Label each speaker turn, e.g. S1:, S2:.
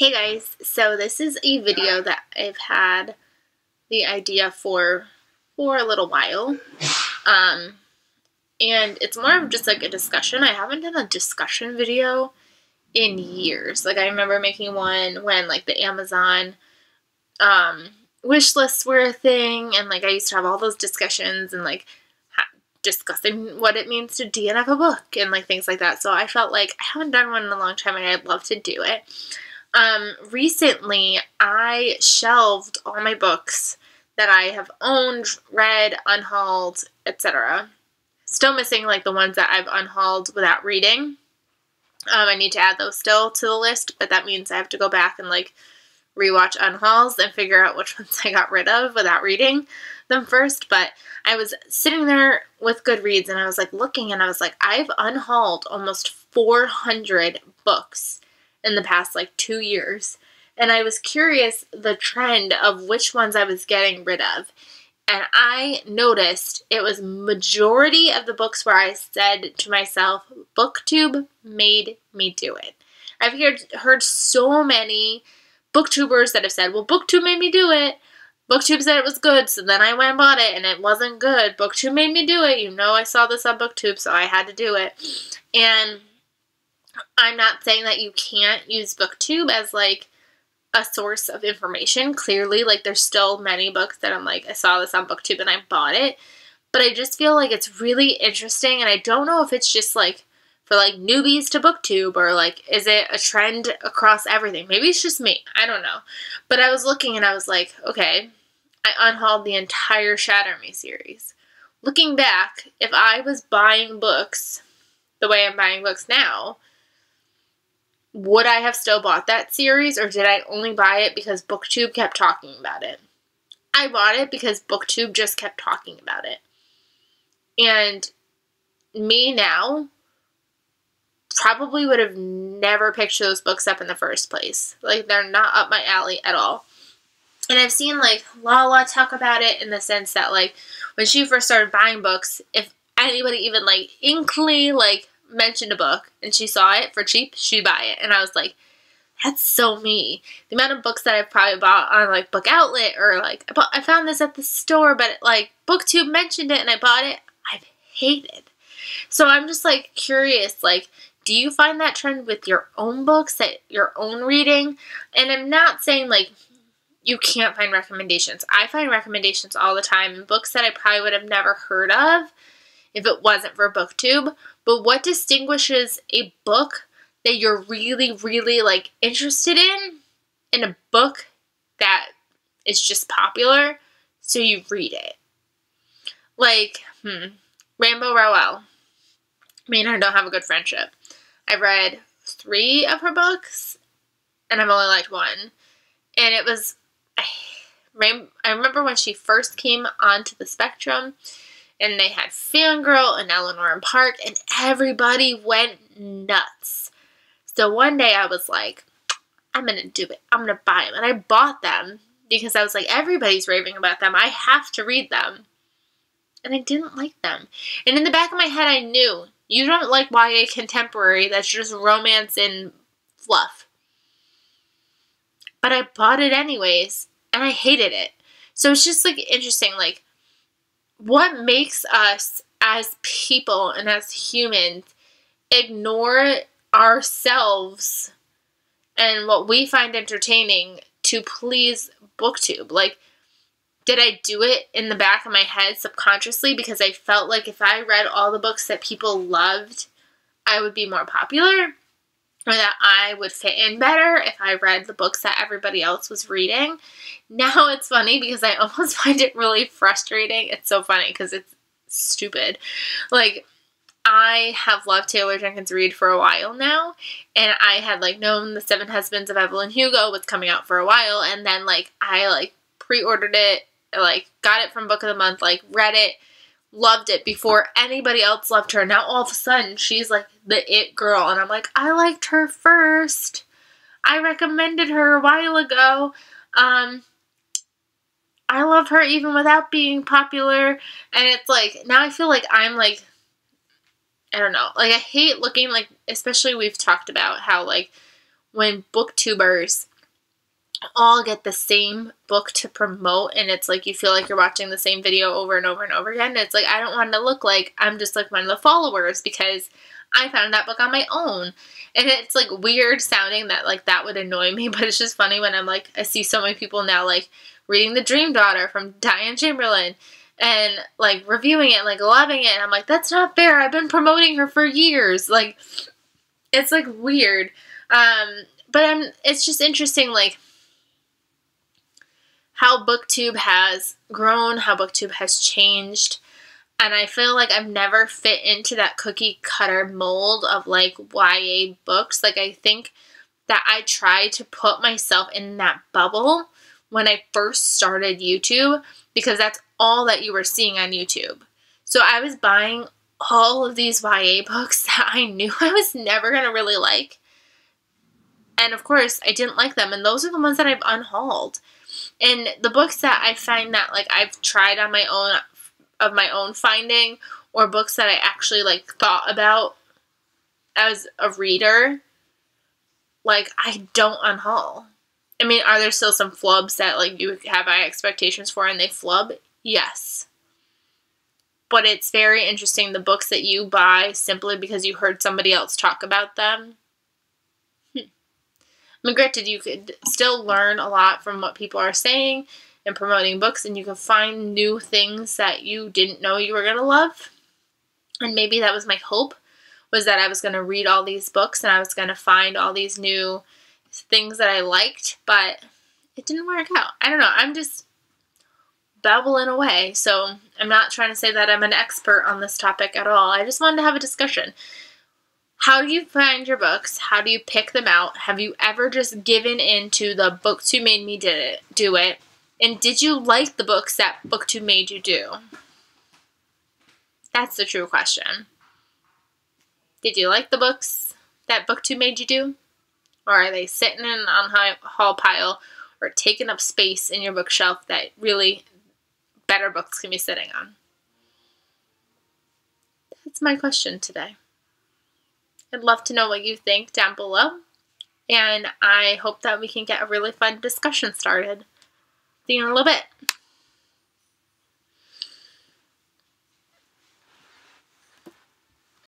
S1: Hey guys, so this is a video that I've had the idea for a little while, and it's more of just like a discussion. I haven't done a discussion video in years. Like I remember making one when like the Amazon wish lists were a thing, and like I used to have all those discussions and like discussing what it means to DNF a book and like things like that. So I felt like I haven't done one in a long time and I'd love to do it. Recently I shelved all my books that I have owned, read, unhauled, etc. Still missing like the ones that I've unhauled without reading. I need to add those still to the list, but that means I have to go back and like rewatch unhauls and figure out which ones I got rid of without reading them first. But I was sitting there with Goodreads and I was like looking and I was like, I've unhauled almost 400 books in the past like 2 years. And I was curious the trend of which ones I was getting rid of. And I noticed it was majority of the books where I said to myself, Booktube made me do it. I've heard so many booktubers that have said, well, Booktube made me do it. Booktube said it was good, so then I went and bought it, and it wasn't good. Booktube made me do it. You know I saw this on Booktube, so I had to do it. And I'm not saying that you can't use Booktube as, like, a source of information. Clearly, like, there's still many books that I'm like, I saw this on Booktube and I bought it. But I just feel like it's really interesting, and I don't know if it's just, like, for, like, newbies to Booktube, or, like, is it a trend across everything? Maybe it's just me. I don't know. But I was looking and I was like, okay, I unhauled the entire Shatter Me series. Looking back, if I was buying books the way I'm buying books now, would I have still bought that series, or did I only buy it because Booktube kept talking about it? I bought it because Booktube just kept talking about it. And me now probably would have never picked those books up in the first place. Like, they're not up my alley at all. And I've seen, like, Lala talk about it in the sense that, like, when she first started buying books, if anybody even, like, inkly, like, mentioned a book and she saw it for cheap, she'd buy it. And I was like, that's so me. The amount of books that I've probably bought on, like, Book Outlet, or, like, I found this at the store, but, like, Booktube mentioned it and I bought it, I've hated. So I'm just, like, curious, like, do you find that trend with your own books, that your own reading? And I'm not saying, like, you can't find recommendations. I find recommendations all the time, books that I probably would have never heard of if it wasn't for Booktube. But what distinguishes a book that you're really, really, like, interested in a book that is just popular, so you read it? Like, Rainbow Rowell. Me and her don't have a good friendship. I've read 3 of her books, and I've only liked 1. And it was, I remember when she first came onto the spectrum, and they had Fangirl and Eleanor and Park, and everybody went nuts. So one day I was like, I'm going to do it. I'm going to buy them. And I bought them because I was like, everybody's raving about them. I have to read them. And I didn't like them. And in the back of my head, I knew, you don't like YA contemporary that's just romance and fluff. But I bought it anyways, and I hated it. So it's just, like, interesting, like, what makes us as people and as humans ignore ourselves and what we find entertaining to please Booktube? Like, did I do it in the back of my head subconsciously because I felt like if I read all the books that people loved, I would be more popular? Or that I would fit in better if I read the books that everybody else was reading? Now it's funny because I almost find it really frustrating. It's so funny because it's stupid. Like, I have loved Taylor Jenkins Reid for a while now, and I had, like, known The 7 Husbands of Evelyn Hugo was coming out for a while, and then, like, I, like, pre-ordered it, like, got it from Book of the Month, like, read it, loved it before anybody else loved her. Now all of a sudden she's like the it girl, and I'm like, I liked her first. I recommended her a while ago. I love her even without being popular. And it's like, now I feel like I'm like, I don't know, like I hate looking like, especially we've talked about how like when booktubers all get the same book to promote, and it's like you feel like you're watching the same video over and over and over again. And it's like, I don't want to look like I'm just like one of the followers because I found that book on my own. And it's like weird sounding that like that would annoy me, but it's just funny when I'm like, I see so many people now like reading The Dream Daughter from Diane Chamberlain and like reviewing it, like loving it. And I'm like, that's not fair. I've been promoting her for years. Like, it's like weird. But it's just interesting, like, how Booktube has grown, how Booktube has changed. And I feel like I've never fit into that cookie cutter mold of like YA books. Like, I think that I tried to put myself in that bubble when I first started YouTube because that's all that you were seeing on YouTube. So I was buying all of these YA books that I knew I was never going to really like. And of course, I didn't like them. And those are the ones that I've unhauled. And the books that I find that like I've tried on my own, of my own finding, or books that I actually like thought about as a reader, like I don't unhaul. I mean, are there still some flubs that like you have high expectations for and they flub? Yes. But it's very interesting, the books that you buy simply because you heard somebody else talk about them. I mean, granted, you could still learn a lot from what people are saying and promoting books, and you can find new things that you didn't know you were going to love. And maybe that was my hope, was that I was going to read all these books and I was going to find all these new things that I liked, but it didn't work out. I don't know. I'm just babbling away, so I'm not trying to say that I'm an expert on this topic at all. I just wanted to have a discussion. How do you find your books? How do you pick them out? Have you ever just given in to the Booktube made me do it? And did you like the books that Booktube made you do? That's the true question. Did you like the books that Booktube made you do? Or are they sitting in an haul pile or taking up space in your bookshelf that really better books can be sitting on? That's my question today. I'd love to know what you think down below, and I hope that we can get a really fun discussion started. See you in a little bit.